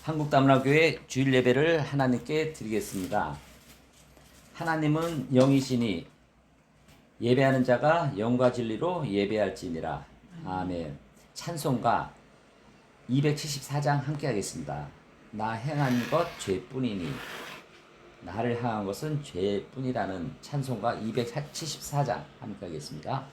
한국다문화교회 주일 예배를 하나님께 드리겠습니다. 하나님은 영이시니 예배하는 자가 영과 진리로 예배할지니라. 아멘. 찬송가 274장 함께 하겠습니다. 나 행한 것 죄뿐이니 나를 향한 것은 죄뿐이라는 찬송가 274장 함께 하겠습니다.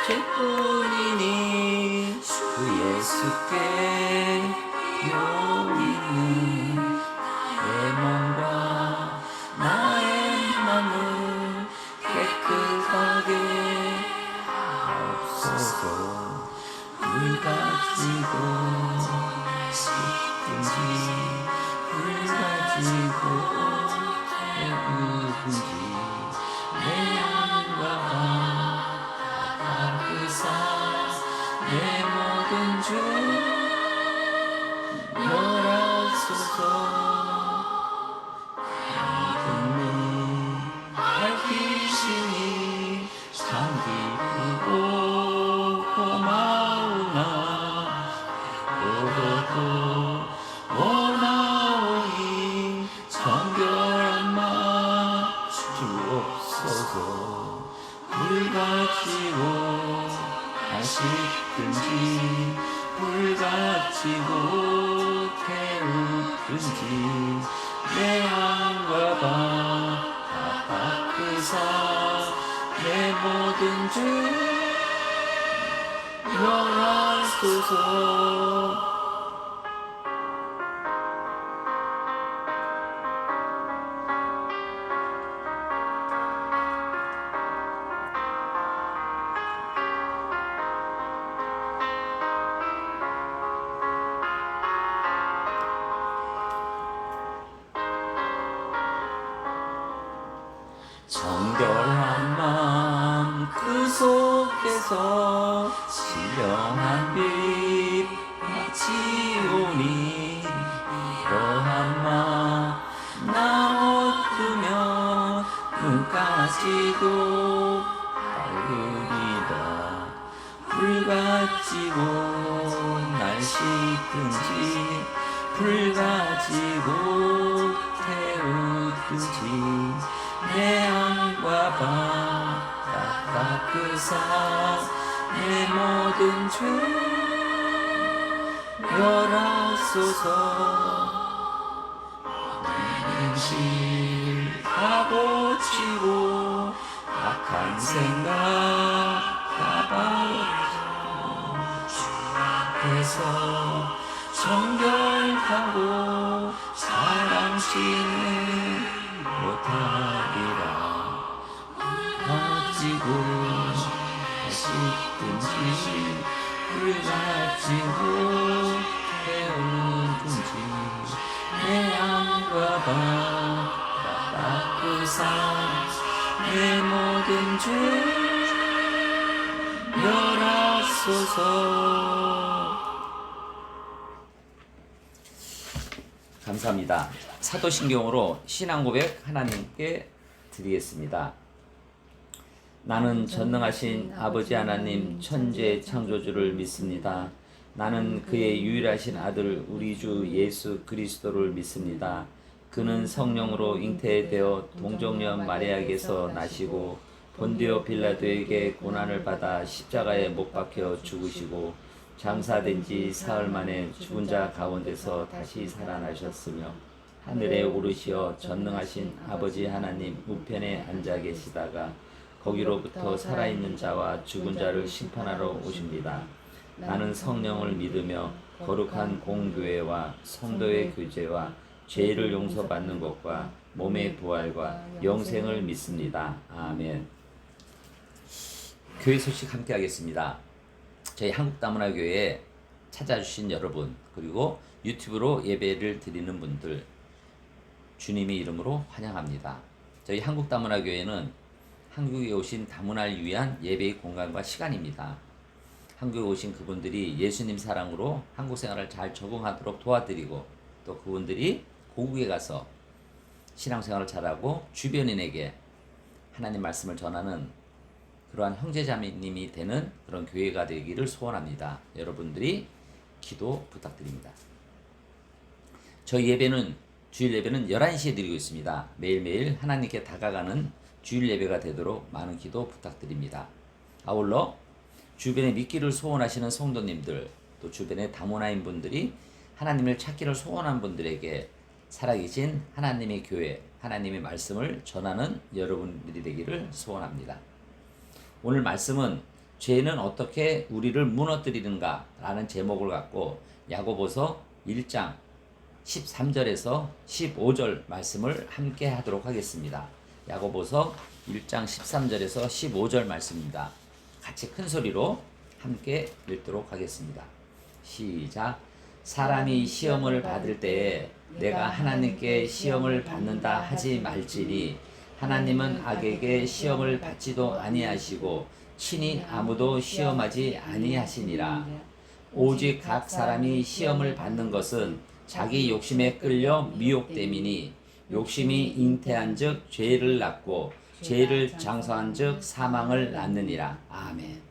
죄뿐이니 주 예수께 요있는 내 몸과 나의 맘을 깨끗하게 없어서 불 가지고 싶든지 불 가지고 배우든지 내 안과 내 모든 죄 열하소서. 믿음이 밝히시니 참 기쁘고 고마우나 오고도 원하오니 정결한 맘 주옵소서. 불 가지고 하시든지 불 가지고 태우든지 내 안과 바 닦으사 내 모든 죄 열하소서. 정결한 마음 그 속에서 신령한 빛 같이 오니 이러한 마 나어두면 눈까지도 밝으리라. 불 가지고 날 씻든지 불 가지고 태우든지 내 안과 바 닦으사 내 모든 죄 열하소서. 인실하고 치고 악한 생각 가버리고 주 앞에서 정결하고 사랑시는 못하리라. 가지고 하시든지 불 가지고 태우든지 내 안과 바 닦으사 내 모든 죄 열하소서. 감사합니다. 사도신경으로 신앙고백 하나님께 드리겠습니다. 나는 전능하신 아버지 하나님 천재 창조주를 믿습니다. 나는 그의 유일하신 아들 우리 주 예수 그리스도를 믿습니다. 그는 성령으로 잉태되어 동정녀 마리아에게서 나시고 본디오 빌라도에게 고난을 받아 십자가에 못 박혀 죽으시고 장사된 지 사흘 만에 죽은 자 가운데서 다시 살아나셨으며 하늘에 오르시어 전능하신 아버지 하나님 우편에 앉아 계시다가 거기로부터 살아있는 자와 죽은 자를 심판하러 오십니다. 나는 성령을 믿으며 거룩한 공교회와 성도의 교제와 죄를 용서받는 것과 몸의 부활과 영생을 믿습니다. 아멘. 교회 소식 함께 하겠습니다. 저희 한국다문화교회에 찾아주신 여러분, 그리고 유튜브로 예배를 드리는 분들 주님의 이름으로 환영합니다. 저희 한국다문화교회는 한국에 오신 다문화를 위한 예배의 공간과 시간입니다. 한국에 오신 그분들이 예수님 사랑으로 한국 생활을 잘 적응하도록 도와드리고 또 그분들이 고국에 가서 신앙생활을 잘하고 주변인에게 하나님 말씀을 전하는 그러한 형제자매님이 되는 그런 교회가 되기를 소원합니다. 여러분들이 기도 부탁드립니다. 저희 예배는 주일 예배는 11시에 드리고 있습니다. 매일매일 하나님께 다가가는 주일 예배가 되도록 많은 기도 부탁드립니다. 아울러 주변에 믿기를 소원하시는 성도님들 또 주변의 다문화인 분들이 하나님을 찾기를 소원한 분들에게 살아계신 하나님의 교회, 하나님의 말씀을 전하는 여러분들이 되기를 소원합니다. 오늘 말씀은 죄는 어떻게 우리를 무너뜨리는가 라는 제목을 갖고 야고보서 1장 13절에서 15절 말씀을 함께 하도록 하겠습니다. 야고보서 1장 13절에서 15절 말씀입니다. 같이 큰 소리로 함께 읽도록 하겠습니다. 시작. 사람이 시험을 받을 때에 내가 하나님께 시험을 받는다 하지 말지니 하나님은 악에게 시험을 받지도 아니하시고 친히 아무도 시험하지 아니하시니라. 오직 각 사람이 시험을 받는 것은 자기 욕심에 끌려 미혹됨이니 욕심이 잉태한즉 죄를 낳고 죄를 장사한즉 사망을 낳느니라. 아멘.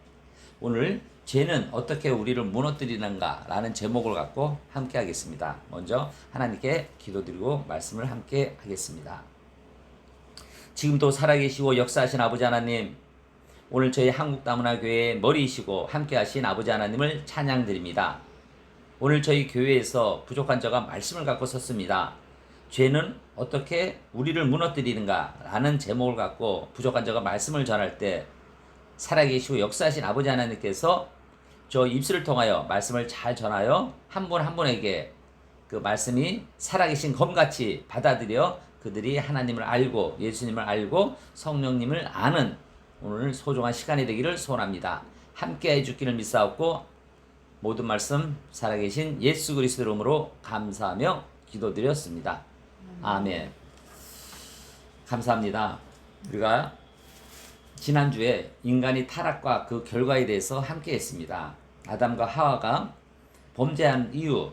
오늘 죄는 어떻게 우리를 무너뜨리는가 라는 제목을 갖고 함께 하겠습니다. 먼저 하나님께 기도드리고 말씀을 함께 하겠습니다. 지금도 살아계시고 역사하신 아버지 하나님, 오늘 저희 한국다문화교회의 머리이시고 함께하신 아버지 하나님을 찬양드립니다. 오늘 저희 교회에서 부족한 자가 말씀을 갖고 섰습니다. 죄는 어떻게 우리를 무너뜨리는가 라는 제목을 갖고 부족한 자가 말씀을 전할 때 살아계시고 역사하신 아버지 하나님께서 저 입술을 통하여 말씀을 잘 전하여 한 분 한 분에게 그 말씀이 살아계신 검같이 받아들여 그들이 하나님을 알고 예수님을 알고 성령님을 아는 오늘 소중한 시간이 되기를 소원합니다. 함께 해주기를 믿사옵고 모든 말씀 살아계신 예수 그리스도의 이름으로 감사하며 기도드렸습니다. 아멘. 감사합니다. 우리가 지난주에 인간이 타락과 그 결과에 대해서 함께 했습니다. 아담과 하와가 범죄한 이유,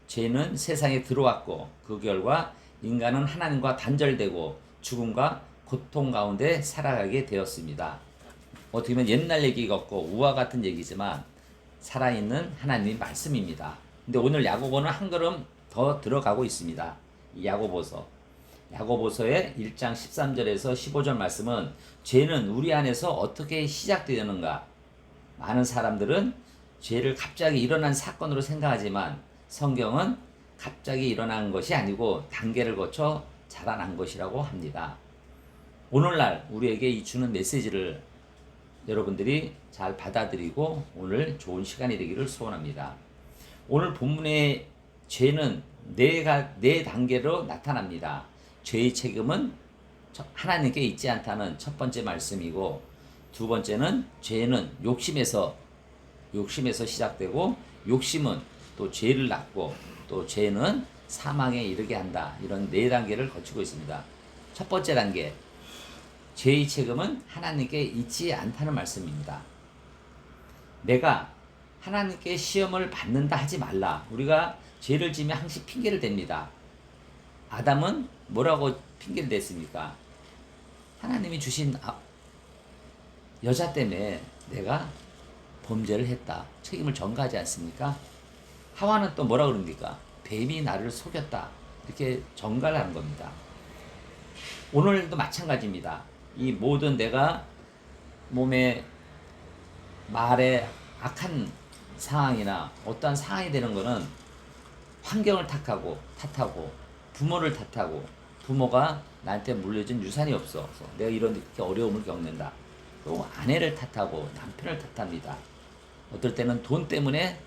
죄는 세상에 들어왔고 그 결과 인간은 하나님과 단절되고 죽음과 고통 가운데 살아가게 되었습니다. 어떻게 보면 옛날 얘기 같고 우화 같은 얘기지만 살아있는 하나님의 말씀입니다. 근데 오늘 야고보는 한 걸음 더 들어가고 있습니다. 이 야고보서의 1장 13절에서 15절 말씀은 죄는 우리 안에서 어떻게 시작되는가. 많은 사람들은 죄를 갑자기 일어난 사건으로 생각하지만 성경은 갑자기 일어난 것이 아니고 단계를 거쳐 자라난 것이라고 합니다. 오늘날 우리에게 이 주는 메시지를 여러분들이 잘 받아들이고 오늘 좋은 시간이 되기를 소원합니다. 오늘 본문의 죄는 네 단계로 나타납니다. 죄의 책임은 하나님께 있지 않다는 첫 번째 말씀이고, 두 번째는 죄는 욕심에서 시작되고, 욕심은 또 죄를 낳고, 또 죄는 사망에 이르게 한다. 이런 네 단계를 거치고 있습니다. 첫 번째 단계, 죄의 책임은 하나님께 있지 않다는 말씀입니다. 내가 하나님께 시험을 받는다 하지 말라. 우리가 죄를 지면 항상 핑계를 댑니다. 아담은 뭐라고 핑계를 댔습니까? 하나님이 주신 여자 때문에 내가 범죄를 했다. 책임을 전가하지 않습니까? 하와는 또 뭐라 그럽니까? 뱀이 나를 속였다. 이렇게 전가를 하는 겁니다. 오늘도 마찬가지입니다. 이 모든 내가 몸에 말에 악한 상황이나 어떠한 상황이 되는 것은 환경을 탓하고 부모를 탓하고 부모가 나한테 물려준 유산이 없어 내가 이렇게 어려움을 겪는다. 또 아내를 탓하고 남편을 탓합니다. 어떨 때는 돈 때문에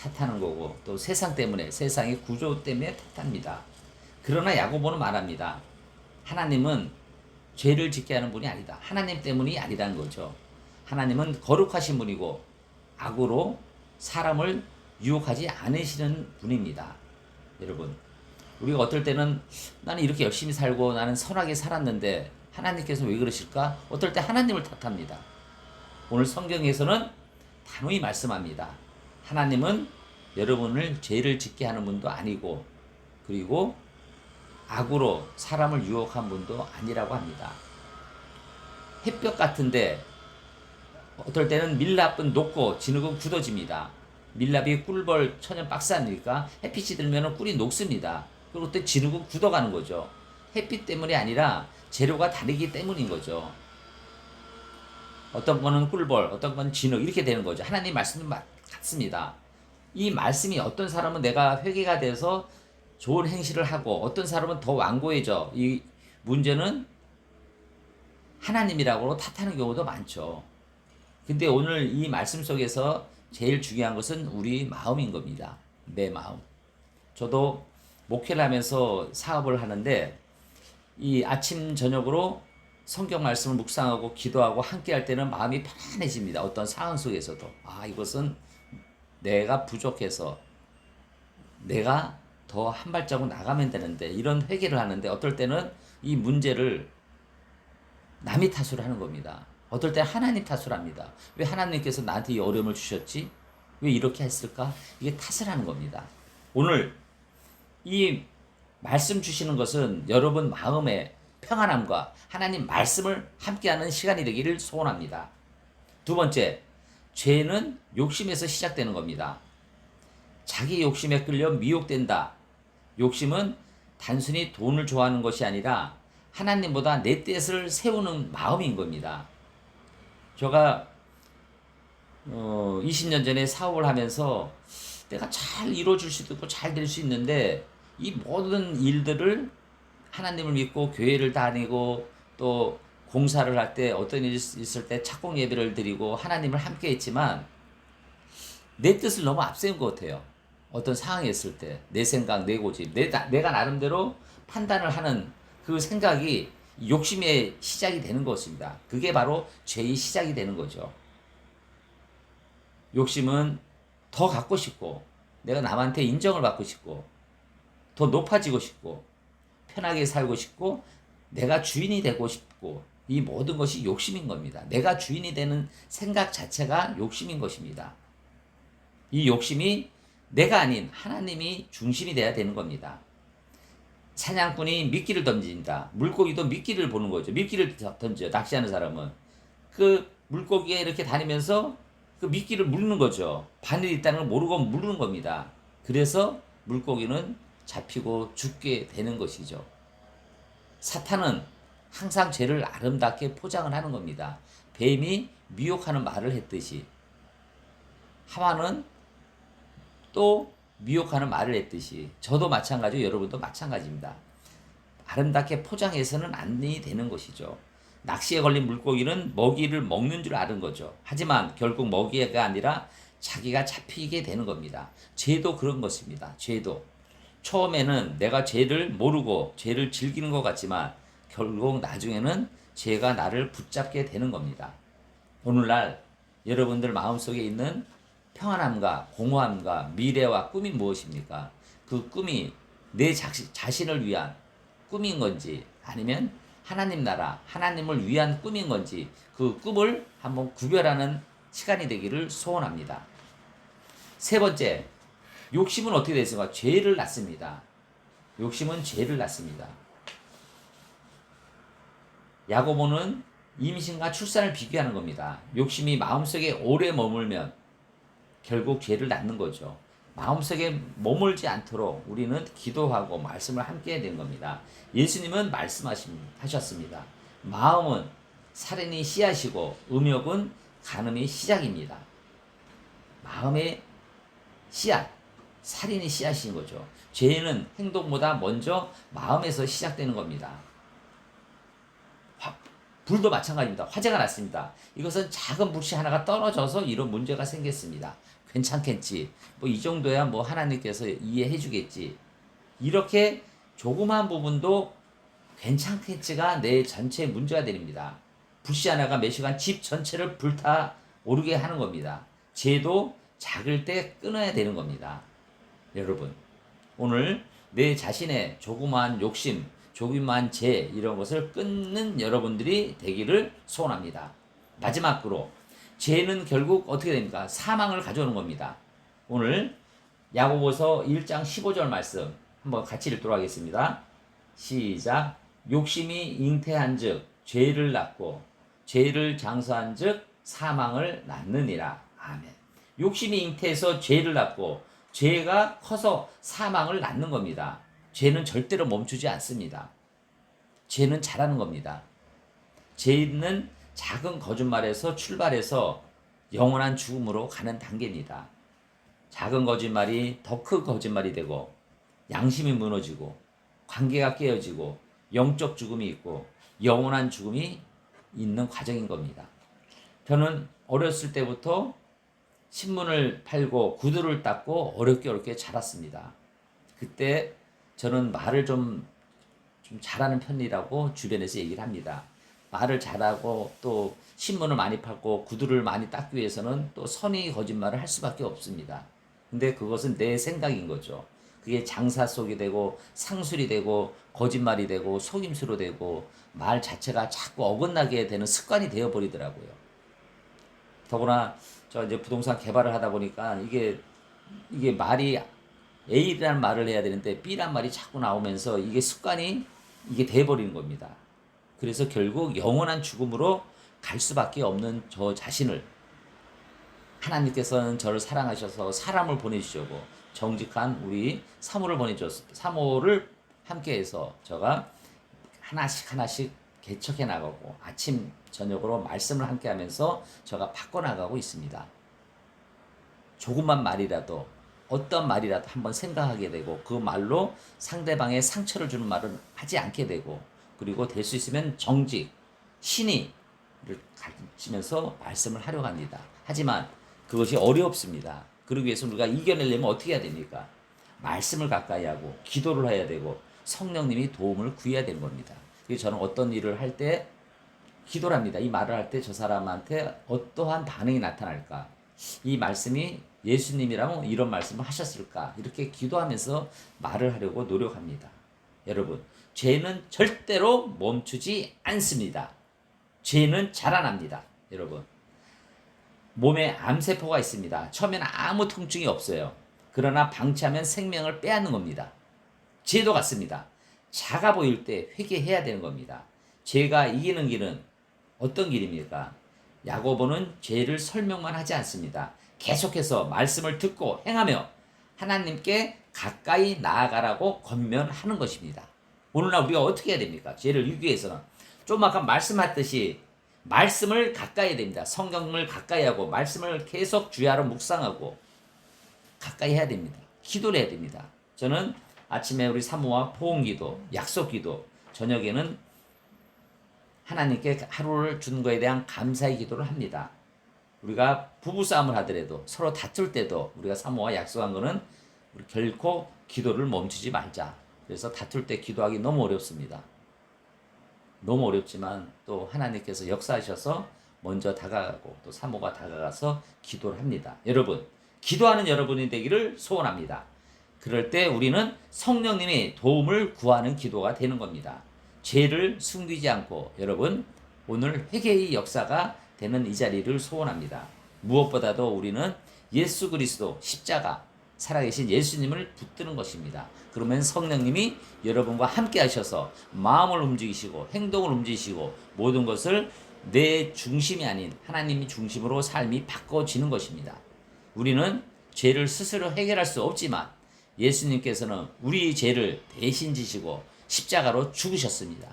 탓하는 거고 또 세상 때문에 세상의 구조 때문에 탓합니다. 그러나 야고보는 말합니다. 하나님은 죄를 짓게 하는 분이 아니다. 하나님 때문이 아니라는 거죠. 하나님은 거룩하신 분이고 악으로 사람을 유혹하지 않으시는 분입니다. 여러분, 우리가 어떨 때는 나는 이렇게 열심히 살고 나는 선하게 살았는데 하나님께서 왜 그러실까? 어떨 때 하나님을 탓합니다. 오늘 성경에서는 단호히 말씀합니다. 하나님은 여러분을 죄를 짓게 하는 분도 아니고, 그리고 악으로 사람을 유혹한 분도 아니라고 합니다. 햇볕 같은데 어떨 때는 밀랍은 녹고 진흙은 굳어집니다. 밀랍이 꿀벌 천연 박스 아닙니까? 햇빛이 들면 꿀이 녹습니다. 그리고 또 진흙은 굳어가는 거죠. 햇빛 때문이 아니라 재료가 다르기 때문인 거죠. 어떤 거는 꿀벌, 어떤 건 진흙 이렇게 되는 거죠. 하나님 말씀은 같습니다. 이 말씀이 어떤 사람은 내가 회개가 돼서 좋은 행실을 하고 어떤 사람은 더 완고해져. 이 문제는 하나님이라고 탓하는 경우도 많죠. 근데 오늘 이 말씀 속에서 제일 중요한 것은 우리 마음인 겁니다. 내 마음. 저도 목회를 하면서 사업을 하는데 이 아침 저녁으로 성경 말씀을 묵상하고 기도하고 함께 할 때는 마음이 편안해집니다. 어떤 상황 속에서도. 이것은 내가 부족해서 내가 더 한 발자국 나가면 되는데 이런 회개를 하는데 어떨 때는 이 문제를 남이 탓을 하는 겁니다. 어떨 때 하나님 탓을 합니다. 왜 하나님께서 나한테 이 어려움을 주셨지? 왜 이렇게 했을까? 이게 탓을 하는 겁니다. 오늘 이 말씀 주시는 것은 여러분 마음의 평안함과 하나님 말씀을 함께하는 시간이 되기를 소원합니다. 두 번째, 죄는 욕심에서 시작되는 겁니다. 자기 욕심에 끌려 미혹된다. 욕심은 단순히 돈을 좋아하는 것이 아니라 하나님보다 내 뜻을 세우는 마음인 겁니다. 제가 20년 전에 사업을 하면서 내가 잘 이루어질 수도 있고 잘 될 수 있는데 이 모든 일들을 하나님을 믿고 교회를 다니고 또 공사를 할 때 어떤 일이 있을 때 착공 예배를 드리고 하나님을 함께 했지만 내 뜻을 너무 앞세운 것 같아요. 어떤 상황이 있을 때 내 생각, 내 고집, 내가 나름대로 판단을 하는 그 생각이 욕심의 시작이 되는 것입니다. 그게 바로 죄의 시작이 되는 거죠. 욕심은 더 갖고 싶고 내가 남한테 인정을 받고 싶고 더 높아지고 싶고 편하게 살고 싶고 내가 주인이 되고 싶고 이 모든 것이 욕심인 겁니다. 내가 주인이 되는 생각 자체가 욕심인 것입니다. 이 욕심이 내가 아닌 하나님이 중심이 돼야 되는 겁니다. 사냥꾼이 미끼를 던진다. 물고기도 미끼를 보는 거죠. 미끼를 던져 낚시하는 사람은 그 물고기가 이렇게 다니면서 그 미끼를 물는 거죠. 바늘이 있다는 걸 모르고 물는 겁니다. 그래서 물고기는 잡히고 죽게 되는 것이죠. 사탄은 항상 죄를 아름답게 포장을 하는 겁니다. 뱀이 미혹하는 말을 했듯이 하와는 또 미혹하는 말을 했듯이 저도 마찬가지고 여러분도 마찬가지입니다. 아름답게 포장해서는 안 되는 것이죠. 낚시에 걸린 물고기는 먹이를 먹는 줄 아는 거죠. 하지만 결국 먹이가 아니라 자기가 잡히게 되는 겁니다. 죄도 그런 것입니다. 죄도 처음에는 내가 죄를 모르고 죄를 즐기는 것 같지만 결국 나중에는 죄가 나를 붙잡게 되는 겁니다. 오늘날 여러분들 마음속에 있는 평안함과 공허함과 미래와 꿈이 무엇입니까? 그 꿈이 내 자신을 위한 꿈인 건지 아니면 하나님 나라, 하나님을 위한 꿈인 건지 그 꿈을 한번 구별하는 시간이 되기를 소원합니다. 세 번째, 욕심은 어떻게 되습니까? 죄를 낳습니다. 욕심은 죄를 낳습니다. 야고보는 임신과 출산을 비교하는 겁니다. 욕심이 마음속에 오래 머물면 결국 죄를 낳는 거죠. 마음속에 머물지 않도록 우리는 기도하고 말씀을 함께 해야 되는 겁니다. 예수님은 말씀하셨습니다. 마음은 살인이 씨앗이고 음욕은 간음의 시작입니다. 마음의 씨앗, 살인이 씨앗인 거죠. 죄는 행동보다 먼저 마음에서 시작되는 겁니다. 불도 마찬가지입니다. 화재가 났습니다. 이것은 작은 불씨 하나가 떨어져서 이런 문제가 생겼습니다. 괜찮겠지. 뭐 이 정도야 뭐 하나님께서 이해해 주겠지. 이렇게 조그만 부분도 괜찮겠지가 내 전체 문제가 됩니다. 불씨 하나가 몇 시간 집 전체를 불타 오르게 하는 겁니다. 죄도 작을 때 끊어야 되는 겁니다. 여러분, 오늘 내 자신의 조그마한 욕심, 조그만 죄 이런 것을 끊는 여러분들이 되기를 소원합니다. 마지막으로 죄는 결국 어떻게 됩니까? 사망을 가져오는 겁니다. 오늘 야고보서 1장 15절 말씀 한번 같이 읽도록 하겠습니다. 시작. 욕심이 잉태한즉 죄를 낳고 죄를 장수한즉 사망을 낳느니라. 아멘. 욕심이 잉태해서 죄를 낳고 죄가 커서 사망을 낳는 겁니다. 죄는 절대로 멈추지 않습니다. 죄는 잘하는 겁니다. 죄는 작은 거짓말에서 출발해서 영원한 죽음으로 가는 단계입니다. 작은 거짓말이 더 큰 거짓말이 되고 양심이 무너지고 관계가 깨어지고 영적 죽음이 있고 영원한 죽음이 있는 과정인 겁니다. 저는 어렸을 때부터 신문을 팔고 구두를 닦고 어렵게 자랐습니다. 그때 저는 말을 좀 잘하는 편이라고 주변에서 얘기를 합니다. 말을 잘하고 또 신문을 많이 팔고 구두를 많이 닦기 위해서는 또 선의 거짓말을 할 수밖에 없습니다. 근데 그것은 내 생각인 거죠. 그게 장사 속이 되고 상술이 되고 거짓말이 되고 속임수로 되고 말 자체가 자꾸 어긋나게 되는 습관이 되어버리더라고요. 더구나 저 이제 부동산 개발을 하다 보니까 이게 말이 A라는 말을 해야 되는데 B라는 말이 자꾸 나오면서 이게 습관이 이게 돼버리는 겁니다. 그래서 결국 영원한 죽음으로 갈 수밖에 없는 저 자신을 하나님께서는 저를 사랑하셔서 사람을 보내주시고 정직한 우리 사모를 보내주셨습니다. 사모를 함께해서 제가 하나씩 개척해 나가고 아침 저녁으로 말씀을 함께하면서 제가 바꿔나가고 있습니다. 조금만 말이라도 어떤 말이라도 한번 생각하게 되고 그 말로 상대방의 상처를 주는 말은 하지 않게 되고 그리고 될 수 있으면 정직, 신의를 가르치면서 말씀을 하려고 합니다. 하지만 그것이 어렵습니다. 그러기 위해서 우리가 이겨내려면 어떻게 해야 됩니까? 말씀을 가까이 하고 기도를 해야 되고 성령님이 도움을 구해야 되는 겁니다. 그래서 저는 어떤 일을 할 때 기도를 합니다. 이 말을 할 때 저 사람한테 어떠한 반응이 나타날까? 이 말씀이 예수님이라면 이런 말씀을 하셨을까? 이렇게 기도하면서 말을 하려고 노력합니다. 여러분, 죄는 절대로 멈추지 않습니다. 죄는 자라납니다. 여러분, 몸에 암세포가 있습니다. 처음에는 아무 통증이 없어요. 그러나 방치하면 생명을 빼앗는 겁니다. 죄도 같습니다. 작아 보일 때 회개해야 되는 겁니다. 죄가 이기는 길은 어떤 길입니까? 야고보는 죄를 설명만 하지 않습니다. 계속해서 말씀을 듣고 행하며 하나님께 가까이 나아가라고 권면하는 것입니다. 오늘날 우리가 어떻게 해야 됩니까? 죄를 이기기 위해서는 좀 아까 말씀하듯이 말씀을 가까이 해야 됩니다. 성경을 가까이 하고 말씀을 계속 주야로 묵상하고 가까이 해야 됩니다. 기도를 해야 됩니다. 저는 아침에 우리 사모와 포옹기도, 약속기도, 저녁에는 하나님께 하루를 준 거에 대한 감사의 기도를 합니다. 우리가 부부싸움을 하더라도 서로 다툴 때도 우리가 사모와 약속한 거는 우리 결코 기도를 멈추지 말자. 그래서 다툴 때 기도하기 너무 어렵습니다. 너무 어렵지만 또 하나님께서 역사하셔서 먼저 다가가고 또 사모가 다가가서 기도를 합니다. 여러분, 기도하는 여러분이 되기를 소원합니다. 그럴 때 우리는 성령님의 도움을 구하는 기도가 되는 겁니다. 죄를 숨기지 않고 여러분 오늘 회개의 역사가 되는 이 자리를 소원합니다. 무엇보다도 우리는 예수 그리스도 십자가 살아계신 예수님을 붙드는 것입니다. 그러면 성령님이 여러분과 함께 하셔서 마음을 움직이시고 행동을 움직이시고 모든 것을 내 중심이 아닌 하나님이 중심으로 삶이 바꿔지는 것입니다. 우리는 죄를 스스로 해결할 수 없지만 예수님께서는 우리 죄를 대신 지시고 십자가로 죽으셨습니다.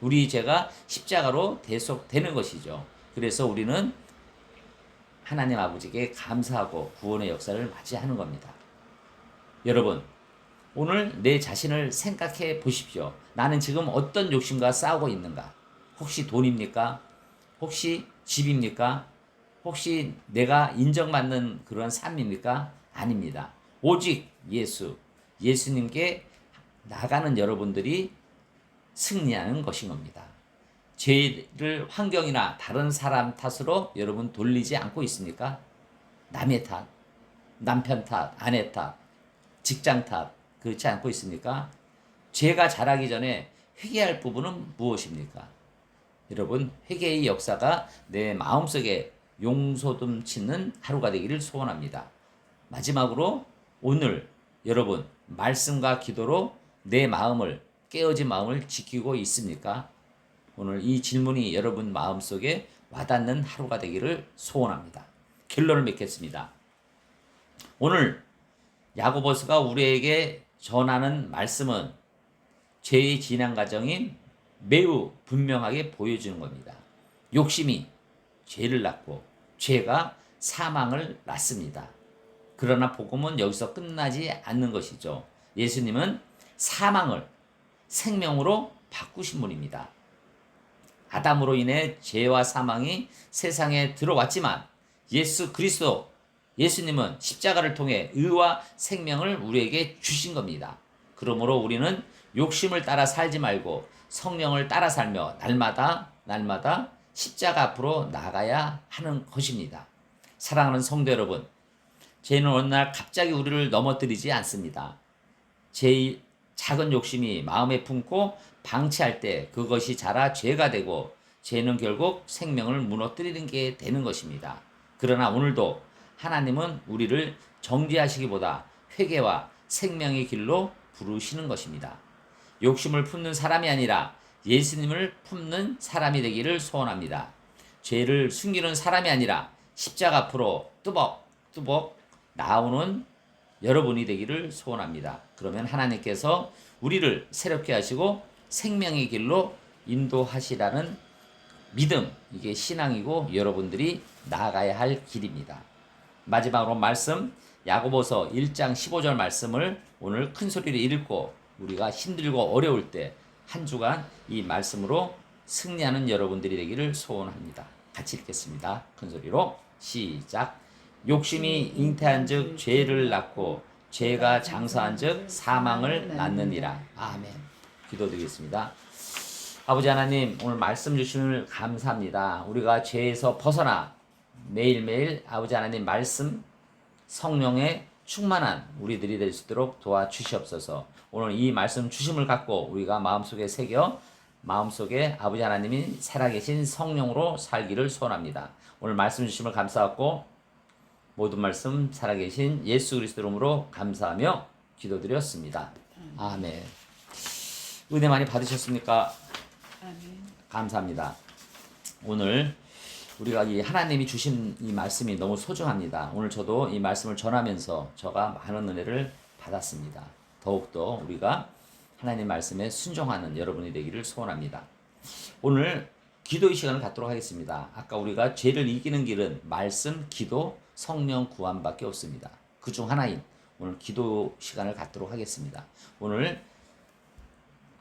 우리 죄가 십자가로 대속되는 것이죠. 그래서 우리는 하나님 아버지께 감사하고 구원의 역사를 맞이하는 겁니다. 여러분, 오늘 내 자신을 생각해 보십시오. 나는 지금 어떤 욕심과 싸우고 있는가? 혹시 돈입니까? 혹시 집입니까? 혹시 내가 인정받는 그런 삶입니까? 아닙니다. 오직 예수님께 나가는 여러분들이 승리하는 것인 겁니다. 죄를 환경이나 다른 사람 탓으로 여러분 돌리지 않고 있습니까? 남의 탓, 남편 탓, 아내 탓, 직장 탓 그렇지 않고 있습니까? 죄가 자라기 전에 회개할 부분은 무엇입니까? 여러분, 회개의 역사가 내 마음속에 용솟음치는 하루가 되기를 소원합니다. 마지막으로 오늘 여러분 말씀과 기도로 내 마음을 깨어진 마음을 지키고 있습니까? 오늘 이 질문이 여러분 마음속에 와닿는 하루가 되기를 소원합니다. 결론을 맺겠습니다. 오늘 야고보서가 우리에게 전하는 말씀은 죄의 진행 과정이 매우 분명하게 보여주는 겁니다. 욕심이 죄를 낳고 죄가 사망을 낳습니다. 그러나 복음은 여기서 끝나지 않는 것이죠. 예수님은 사망을 생명으로 바꾸신 분입니다. 아담으로 인해 죄와 사망이 세상에 들어왔지만 예수 그리스도 예수님은 십자가를 통해 의와 생명을 우리에게 주신 겁니다. 그러므로 우리는 욕심을 따라 살지 말고 성령을 따라 살며 날마다 십자가 앞으로 나가야 하는 것입니다. 사랑하는 성도 여러분, 죄는 어느 날 갑자기 우리를 넘어뜨리지 않습니다. 죄의 작은 욕심이 마음에 품고 방치할 때 그것이 자라 죄가 되고 죄는 결국 생명을 무너뜨리는 게 되는 것입니다. 그러나 오늘도 하나님은 우리를 정죄하시기보다 회개와 생명의 길로 부르시는 것입니다. 욕심을 품는 사람이 아니라 예수님을 품는 사람이 되기를 소원합니다. 죄를 숨기는 사람이 아니라 십자가 앞으로 뚜벅뚜벅 나오는 여러분이 되기를 소원합니다. 그러면 하나님께서 우리를 새롭게 하시고 생명의 길로 인도하시라는 믿음, 이게 신앙이고 여러분들이 나아가야 할 길입니다. 마지막으로 말씀 야고보서 1장 15절 말씀을 오늘 큰 소리로 읽고 우리가 힘들고 어려울 때 한 주간 이 말씀으로 승리하는 여러분들이 되기를 소원합니다. 같이 읽겠습니다. 큰 소리로 시작. 욕심이 잉태한 즉 죄를 낳고 죄가 장사한 즉 사망을 낳느니라. 아멘. 기도드리겠습니다. 아버지 하나님, 오늘 말씀 주심을 감사합니다. 우리가 죄에서 벗어나 매일매일 아버지 하나님 말씀 성령의 충만한 우리들이 될 수 있도록 도와주시옵소서. 오늘 이 말씀 주심을 갖고 우리가 마음속에 새겨 마음속에 아버지 하나님이 살아계신 성령으로 살기를 소원합니다. 오늘 말씀 주심을 감사하고 모든 말씀 살아계신 예수 그리스도 이름으로 감사하며 기도드렸습니다. 아멘. 은혜 많이 받으셨습니까? 아멘. 감사합니다. 오늘 우리가 이 하나님이 주신 이 말씀이 너무 소중합니다. 오늘 저도 이 말씀을 전하면서 저가 많은 은혜를 받았습니다. 더욱더 우리가 하나님 말씀에 순종하는 여러분이 되기를 소원합니다. 오늘 기도의 시간을 갖도록 하겠습니다. 아까 우리가 죄를 이기는 길은 말씀, 기도, 성령 구함밖에 없습니다. 그 중 하나인 오늘 기도 시간을 갖도록 하겠습니다. 오늘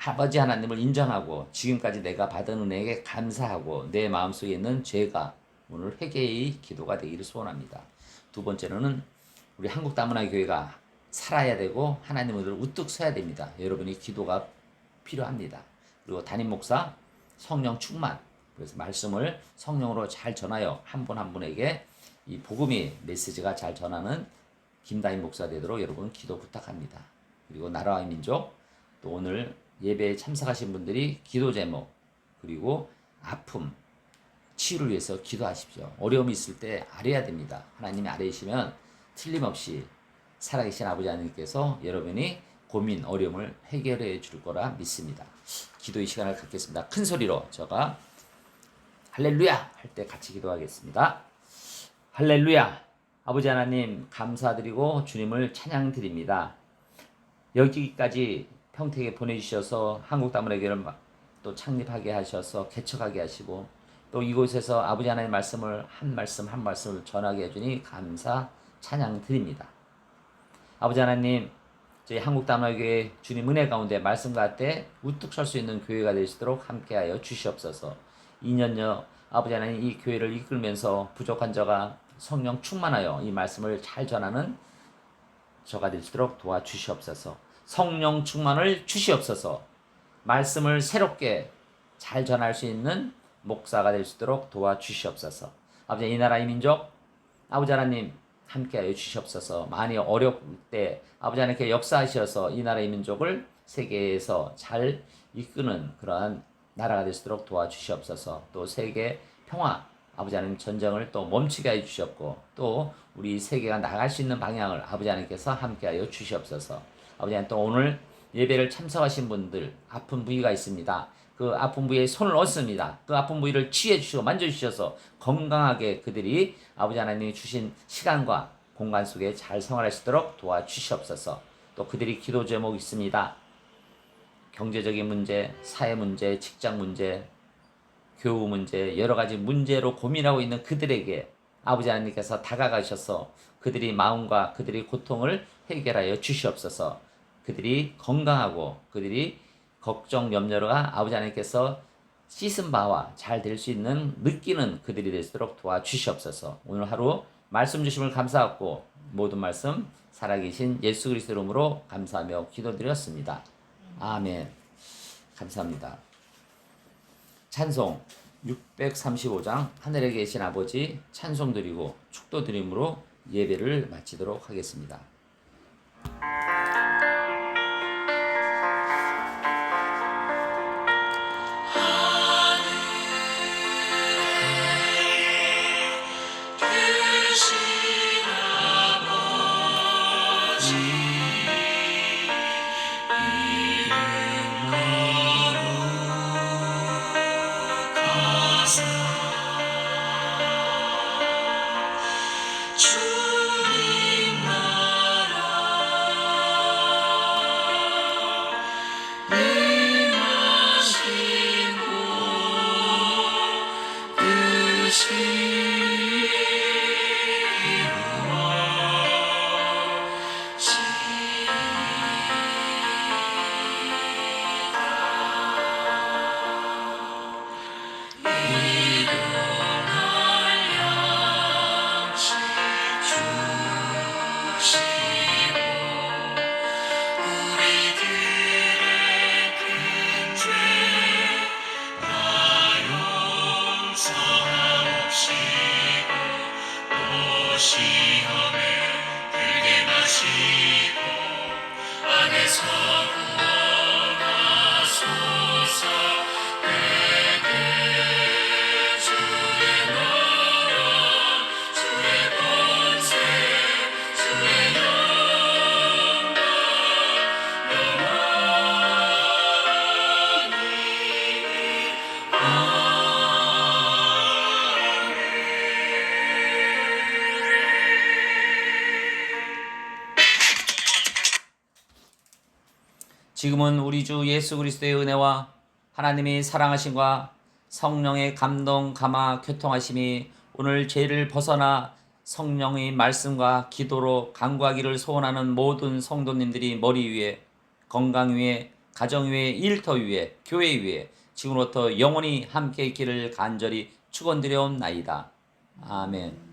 아버지 하나님을 인정하고 지금까지 내가 받은 은혜에 감사하고 내 마음속에 있는 죄가 오늘 회개의 기도가 되기를 소원합니다. 두 번째로는 우리 한국다문화 교회가 살아야 되고 하나님을 우뚝 서야 됩니다. 여러분이 기도가 필요합니다. 그리고 담임 목사 성령 충만, 그래서 말씀을 성령으로 잘 전하여 한 분 한 분에게 이 복음의 메시지가 잘 전하는 김다임 목사 되도록 여러분 기도 부탁합니다. 그리고 나라와 민족, 또 오늘 예배에 참석하신 분들이 기도 제목, 그리고 아픔, 치유를 위해서 기도하십시오. 어려움이 있을 때 아뢰야 됩니다. 하나님이 아뢰시면 틀림없이 살아계신 아버지 하나님께서 여러분이 고민, 어려움을 해결해 줄 거라 믿습니다. 기도의 시간을 갖겠습니다. 큰 소리로 저가 할렐루야 할 때 같이 기도하겠습니다. 할렐루야. 아버지 하나님 감사드리고 주님을 찬양드립니다. 여기까지 평택에 보내주셔서 한국다문화교회를 또 창립하게 하셔서 개척하게 하시고 또 이곳에서 아버지 하나님의 말씀을 한 말씀 한 말씀을 전하게 해주니 감사 찬양 드립니다. 아버지 하나님, 저희 한국다문화교회 주님 은혜 가운데 말씀 가운데 우뚝 설 수 있는 교회가 될 수 있도록 함께하여 주시옵소서. 2년여 아버지 하나님 이 교회를 이끌면서 부족한 저가 성령 충만하여 이 말씀을 잘 전하는 저가 될 수 있도록 도와주시옵소서. 성령 충만을 주시옵소서. 말씀을 새롭게 잘 전할 수 있는 목사가 될 수 있도록 도와주시옵소서. 아버지 이 나라 이 민족 아버지 하나님 함께하여 주시옵소서. 많이 어려울 때 아버지 하나님께 역사하셔서 이 나라 이 민족을 세계에서 잘 이끄는 그러한 나라가 될 수 있도록 도와주시옵소서. 또 세계 평화, 아버지 하나님 전쟁을 또 멈추게 해 주시옵고, 또 우리 세계가 나갈 수 있는 방향을 아버지 하나님께서 함께하여 주시옵소서. 아버지 하나님, 또 오늘 예배를 참석하신 분들 아픈 부위가 있습니다. 그 아픈 부위에 손을 얹습니다. 그 아픈 부위를 치유해 주시고 만져주셔서 건강하게 그들이 아버지 하나님이 주신 시간과 공간 속에 잘 생활할 수 있도록 도와주시옵소서. 또 그들이 기도 제목이 있습니다. 경제적인 문제, 사회 문제, 직장 문제, 교우 문제, 여러 가지 문제로 고민하고 있는 그들에게 아버지 하나님께서 다가가셔서 그들이 마음과 그들의 고통을 해결하여 주시옵소서. 그들이 건강하고 그들이 걱정, 염려가 아버지 하나님께서 씻은 바와 잘 될 수 있는 느끼는 그들이 될 수 있도록 도와주시옵소서. 오늘 하루 말씀 주심을 감사하고 모든 말씀 살아계신 예수 그리스도 이름으로 감사하며 기도드렸습니다. 아멘. 감사합니다. 찬송 635장 하늘에 계신 아버지 찬송 드리고 축도 드림으로 예배를 마치도록 하겠습니다. 시험에 들게 마시고 안에서 구원하소서. 내게 주의 나라 주의 권세 주의 영광 영원히 지금은 우리 주 예수 그리스도의 은혜와 하나님의 사랑하심과 성령의 감동, 감화, 교통하심이 오늘 죄를 벗어나 성령의 말씀과 기도로 간구하기를 소원하는 모든 성도님들이 머리 위에, 건강 위에, 가정 위에, 일터 위에, 교회 위에 지금부터 영원히 함께 있기를 간절히 축원드려옵나이다. 아멘.